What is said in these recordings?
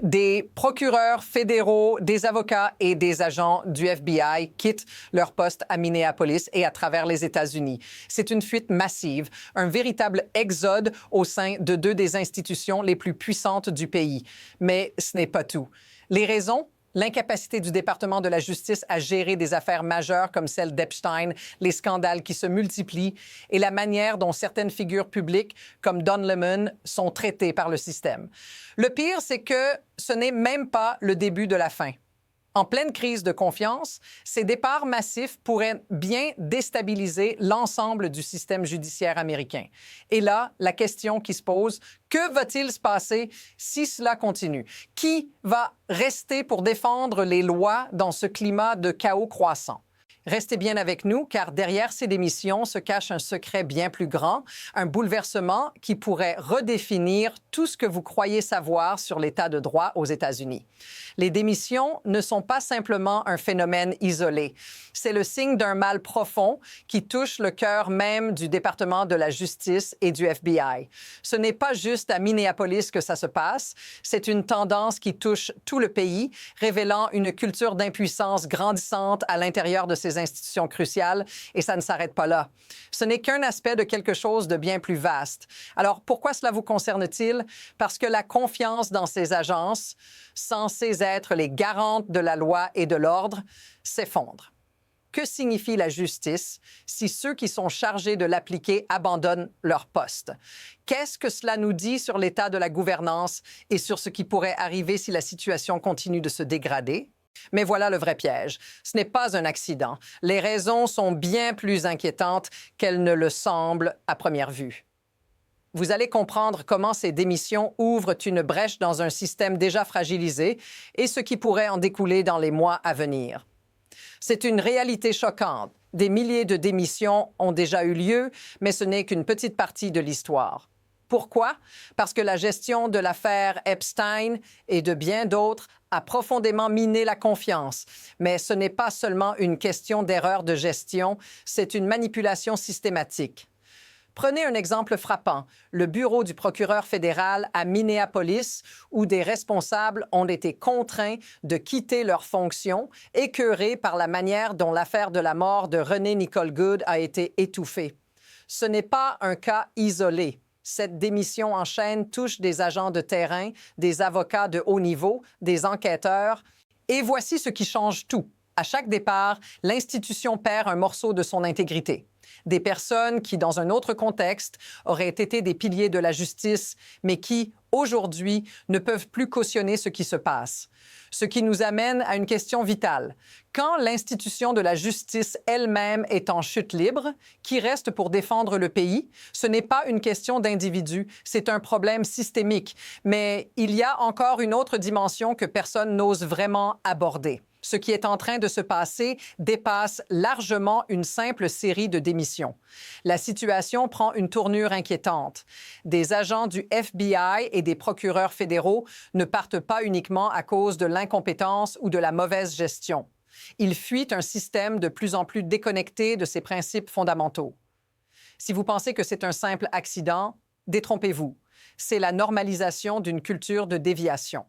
Des procureurs fédéraux, des avocats et des agents du FBI quittent leur poste à Minneapolis et à travers les États-Unis. C'est une fuite massive, un véritable exode au sein de deux des institutions les plus puissantes du pays. Mais ce n'est pas tout. Les raisons? L'incapacité du département de la justice à gérer des affaires majeures comme celle d'Epstein, les scandales qui se multiplient et la manière dont certaines figures publiques comme Don Lemon sont traitées par le système. Le pire, c'est que ce n'est même pas le début de la fin. En pleine crise de confiance, ces départs massifs pourraient bien déstabiliser l'ensemble du système judiciaire américain. Et là, la question qui se pose, que va-t-il se passer si cela continue? Qui va rester pour défendre les lois dans ce climat de chaos croissant? Restez bien avec nous, car derrière ces démissions se cache un secret bien plus grand, un bouleversement qui pourrait redéfinir tout ce que vous croyez savoir sur l'état de droit aux États-Unis. Les démissions ne sont pas simplement un phénomène isolé. C'est le signe d'un mal profond qui touche le cœur même du département de la justice et du FBI. Ce n'est pas juste à Minneapolis que ça se passe, c'est une tendance qui touche tout le pays, révélant une culture d'impuissance grandissante à l'intérieur de ces institutions cruciales, et ça ne s'arrête pas là. Ce n'est qu'un aspect de quelque chose de bien plus vaste. Alors, pourquoi cela vous concerne-t-il? Parce que la confiance dans ces agences, censées être les garantes de la loi et de l'ordre, s'effondre. Que signifie la justice si ceux qui sont chargés de l'appliquer abandonnent leur poste? Qu'est-ce que cela nous dit sur l'état de la gouvernance et sur ce qui pourrait arriver si la situation continue de se dégrader? Mais voilà le vrai piège. Ce n'est pas un accident. Les raisons sont bien plus inquiétantes qu'elles ne le semblent à première vue. Vous allez comprendre comment ces démissions ouvrent une brèche dans un système déjà fragilisé et ce qui pourrait en découler dans les mois à venir. C'est une réalité choquante. Des milliers de démissions ont déjà eu lieu, mais ce n'est qu'une petite partie de l'histoire. Pourquoi? Parce que la gestion de l'affaire Epstein et de bien d'autres a profondément miné la confiance. Mais ce n'est pas seulement une question d'erreur de gestion, c'est une manipulation systématique. Prenez un exemple frappant, le bureau du procureur fédéral à Minneapolis, où des responsables ont été contraints de quitter leurs fonctions, écœurés par la manière dont l'affaire de la mort de René Nicole Goode a été étouffée. Ce n'est pas un cas isolé. Cette démission en chaîne touche des agents de terrain, des avocats de haut niveau, des enquêteurs. Et voici ce qui change tout. À chaque départ, l'institution perd un morceau de son intégrité. Des personnes qui, dans un autre contexte, auraient été des piliers de la justice, mais qui, aujourd'hui, ne peuvent plus cautionner ce qui se passe. Ce qui nous amène à une question vitale. Quand l'institution de la justice elle-même est en chute libre, qui reste pour défendre le pays? Ce n'est pas une question d'individu, c'est un problème systémique. Mais il y a encore une autre dimension que personne n'ose vraiment aborder. Ce qui est en train de se passer dépasse largement une simple série de démissions. La situation prend une tournure inquiétante. Des agents du FBI et des procureurs fédéraux ne partent pas uniquement à cause de l'incompétence ou de la mauvaise gestion. Ils fuient un système de plus en plus déconnecté de ses principes fondamentaux. Si vous pensez que c'est un simple accident, détrompez-vous. C'est la normalisation d'une culture de déviation.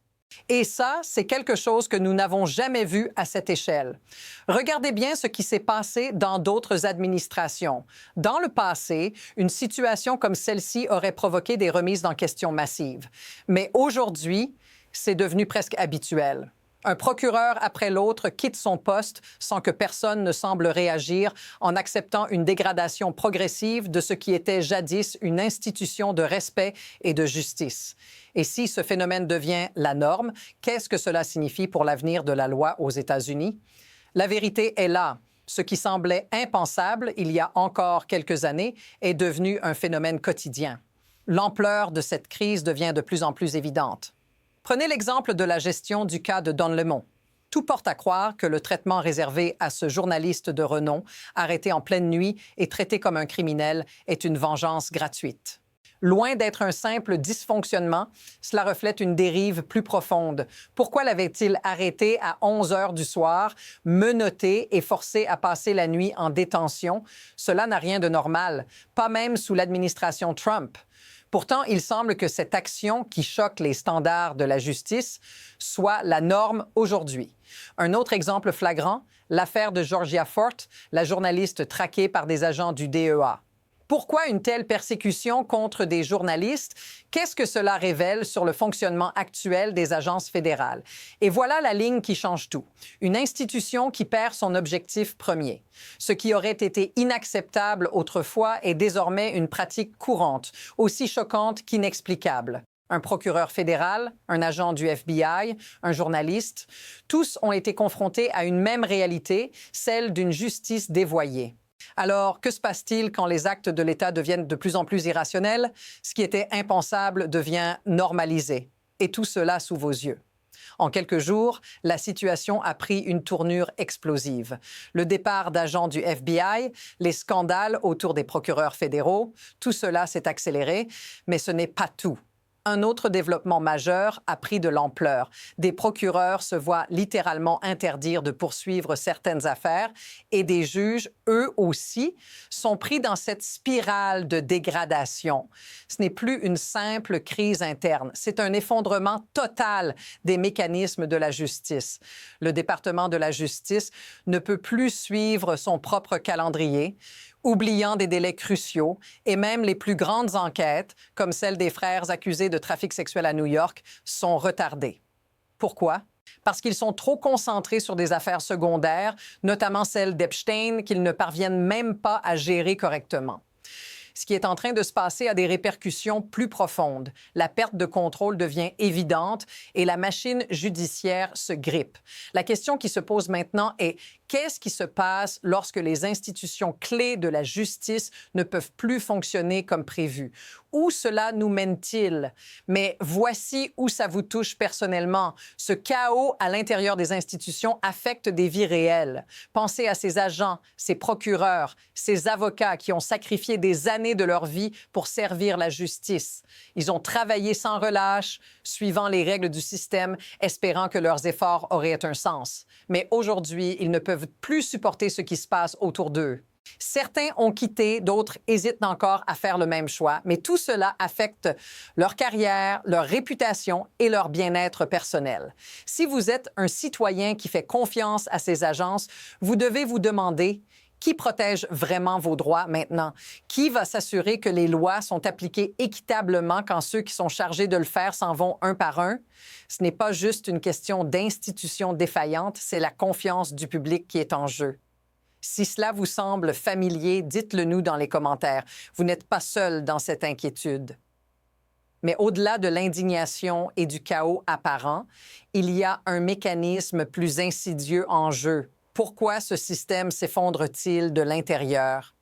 Et ça, c'est quelque chose que nous n'avons jamais vu à cette échelle. Regardez bien ce qui s'est passé dans d'autres administrations. Dans le passé, une situation comme celle-ci aurait provoqué des remises en question massives. Mais aujourd'hui, c'est devenu presque habituel. Un procureur après l'autre quitte son poste sans que personne ne semble réagir en acceptant une dégradation progressive de ce qui était jadis une institution de respect et de justice. Et si ce phénomène devient la norme, qu'est-ce que cela signifie pour l'avenir de la loi aux États-Unis? La vérité est là. Ce qui semblait impensable il y a encore quelques années est devenu un phénomène quotidien. L'ampleur de cette crise devient de plus en plus évidente. Prenez l'exemple de la gestion du cas de Don Lemon. Tout porte à croire que le traitement réservé à ce journaliste de renom, arrêté en pleine nuit et traité comme un criminel, est une vengeance gratuite. Loin d'être un simple dysfonctionnement, cela reflète une dérive plus profonde. Pourquoi l'avait-il arrêté à 11 heures du soir, menotté et forcé à passer la nuit en détention? Cela n'a rien de normal, pas même sous l'administration Trump. Pourtant, il semble que cette action qui choque les standards de la justice soit la norme aujourd'hui. Un autre exemple flagrant, l'affaire de Georgia Fort, la journaliste traquée par des agents du DEA. Pourquoi une telle persécution contre des journalistes? Qu'est-ce que cela révèle sur le fonctionnement actuel des agences fédérales? Et voilà la ligne qui change tout. Une institution qui perd son objectif premier. Ce qui aurait été inacceptable autrefois est désormais une pratique courante, aussi choquante qu'inexplicable. Un procureur fédéral, un agent du FBI, un journaliste, tous ont été confrontés à une même réalité, celle d'une justice dévoyée. Alors, que se passe-t-il quand les actes de l'État deviennent de plus en plus irrationnels? Ce qui était impensable devient normalisé. Et tout cela sous vos yeux. En quelques jours, la situation a pris une tournure explosive. Le départ d'agents du FBI, les scandales autour des procureurs fédéraux, tout cela s'est accéléré, mais ce n'est pas tout. Un autre développement majeur a pris de l'ampleur. Des procureurs se voient littéralement interdire de poursuivre certaines affaires et des juges, eux aussi, sont pris dans cette spirale de dégradation. Ce n'est plus une simple crise interne, c'est un effondrement total des mécanismes de la justice. Le département de la justice ne peut plus suivre son propre calendrier, oubliant des délais cruciaux, et même les plus grandes enquêtes, comme celle des frères accusés de trafic sexuel à New York, sont retardées. Pourquoi? Parce qu'ils sont trop concentrés sur des affaires secondaires, notamment celle d'Epstein, qu'ils ne parviennent même pas à gérer correctement. Ce qui est en train de se passer a des répercussions plus profondes. La perte de contrôle devient évidente et la machine judiciaire se grippe. La question qui se pose maintenant est qu'est-ce qui se passe lorsque les institutions clés de la justice ne peuvent plus fonctionner comme prévu? Où cela nous mène-t-il? Mais voici où ça vous touche personnellement. Ce chaos à l'intérieur des institutions affecte des vies réelles. Pensez à ces agents, ces procureurs, ces avocats qui ont sacrifié des années de leur vie pour servir la justice. Ils ont travaillé sans relâche, suivant les règles du système, espérant que leurs efforts auraient un sens. Mais aujourd'hui, ils ne peuvent plus supporter ce qui se passe autour d'eux. Certains ont quitté, d'autres hésitent encore à faire le même choix, mais tout cela affecte leur carrière, leur réputation et leur bien-être personnel. Si vous êtes un citoyen qui fait confiance à ces agences, vous devez vous demander qui protège vraiment vos droits maintenant? Qui va s'assurer que les lois sont appliquées équitablement quand ceux qui sont chargés de le faire s'en vont un par un? Ce n'est pas juste une question d'institutions défaillantes, c'est la confiance du public qui est en jeu. Si cela vous semble familier, dites-le nous dans les commentaires. Vous n'êtes pas seul dans cette inquiétude. Mais au-delà de l'indignation et du chaos apparent, il y a un mécanisme plus insidieux en jeu. Pourquoi ce système s'effondre-t-il de l'intérieur?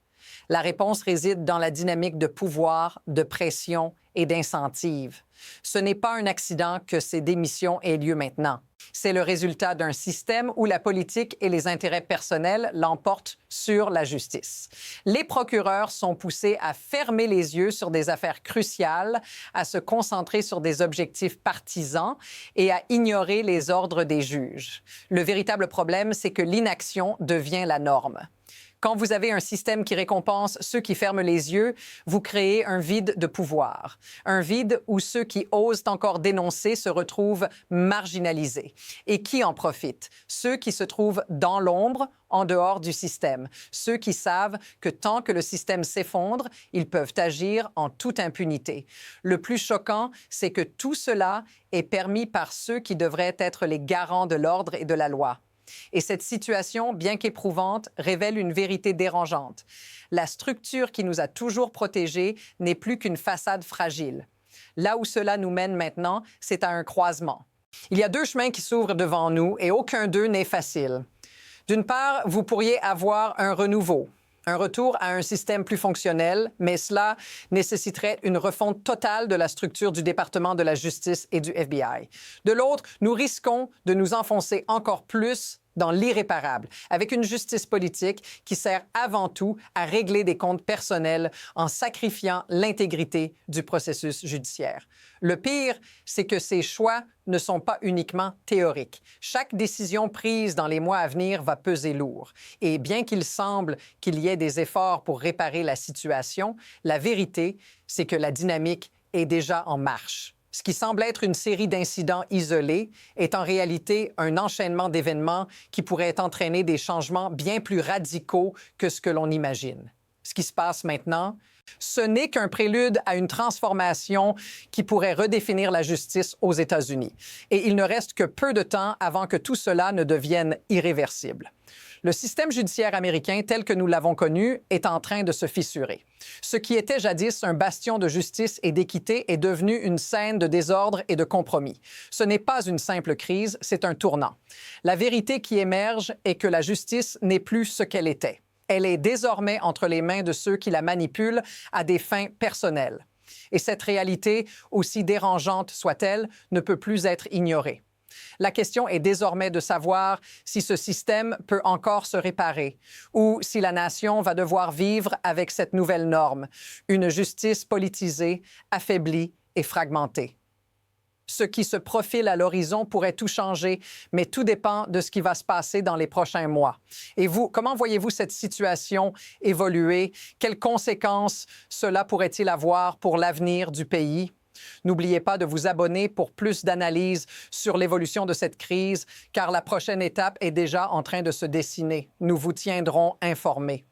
La réponse réside dans la dynamique de pouvoir, de pression et d'incentive. Ce n'est pas un accident que ces démissions aient lieu maintenant. C'est le résultat d'un système où la politique et les intérêts personnels l'emportent sur la justice. Les procureurs sont poussés à fermer les yeux sur des affaires cruciales, à se concentrer sur des objectifs partisans et à ignorer les ordres des juges. Le véritable problème, c'est que l'inaction devient la norme. Quand vous avez un système qui récompense ceux qui ferment les yeux, vous créez un vide de pouvoir. Un vide où ceux qui osent encore dénoncer se retrouvent marginalisés. Et qui en profitent? Ceux qui se trouvent dans l'ombre, en dehors du système. Ceux qui savent que tant que le système s'effondre, ils peuvent agir en toute impunité. Le plus choquant, c'est que tout cela est permis par ceux qui devraient être les garants de l'ordre et de la loi. Et cette situation, bien qu'éprouvante, révèle une vérité dérangeante. La structure qui nous a toujours protégés n'est plus qu'une façade fragile. Là où cela nous mène maintenant, c'est à un croisement. Il y a deux chemins qui s'ouvrent devant nous et aucun d'eux n'est facile. D'une part, vous pourriez avoir un renouveau, un retour à un système plus fonctionnel, mais cela nécessiterait une refonte totale de la structure du département de la justice et du FBI. De l'autre, nous risquons de nous enfoncer encore plus dans l'irréparable, avec une justice politique qui sert avant tout à régler des comptes personnels en sacrifiant l'intégrité du processus judiciaire. Le pire, c'est que ces choix ne sont pas uniquement théoriques. Chaque décision prise dans les mois à venir va peser lourd. Et bien qu'il semble qu'il y ait des efforts pour réparer la situation, la vérité, c'est que la dynamique est déjà en marche. Ce qui semble être une série d'incidents isolés est en réalité un enchaînement d'événements qui pourraient entraîner des changements bien plus radicaux que ce que l'on imagine. Ce qui se passe maintenant, ce n'est qu'un prélude à une transformation qui pourrait redéfinir la justice aux États-Unis. Et il ne reste que peu de temps avant que tout cela ne devienne irréversible. Le système judiciaire américain, tel que nous l'avons connu, est en train de se fissurer. Ce qui était jadis un bastion de justice et d'équité est devenu une scène de désordre et de compromis. Ce n'est pas une simple crise, c'est un tournant. La vérité qui émerge est que la justice n'est plus ce qu'elle était. Elle est désormais entre les mains de ceux qui la manipulent à des fins personnelles. Et cette réalité, aussi dérangeante soit-elle, ne peut plus être ignorée. La question est désormais de savoir si ce système peut encore se réparer ou si la nation va devoir vivre avec cette nouvelle norme, une justice politisée, affaiblie et fragmentée. Ce qui se profile à l'horizon pourrait tout changer, mais tout dépend de ce qui va se passer dans les prochains mois. Et vous, comment voyez-vous cette situation évoluer? Quelles conséquences cela pourrait-il avoir pour l'avenir du pays? N'oubliez pas de vous abonner pour plus d'analyses sur l'évolution de cette crise, car la prochaine étape est déjà en train de se dessiner. Nous vous tiendrons informés.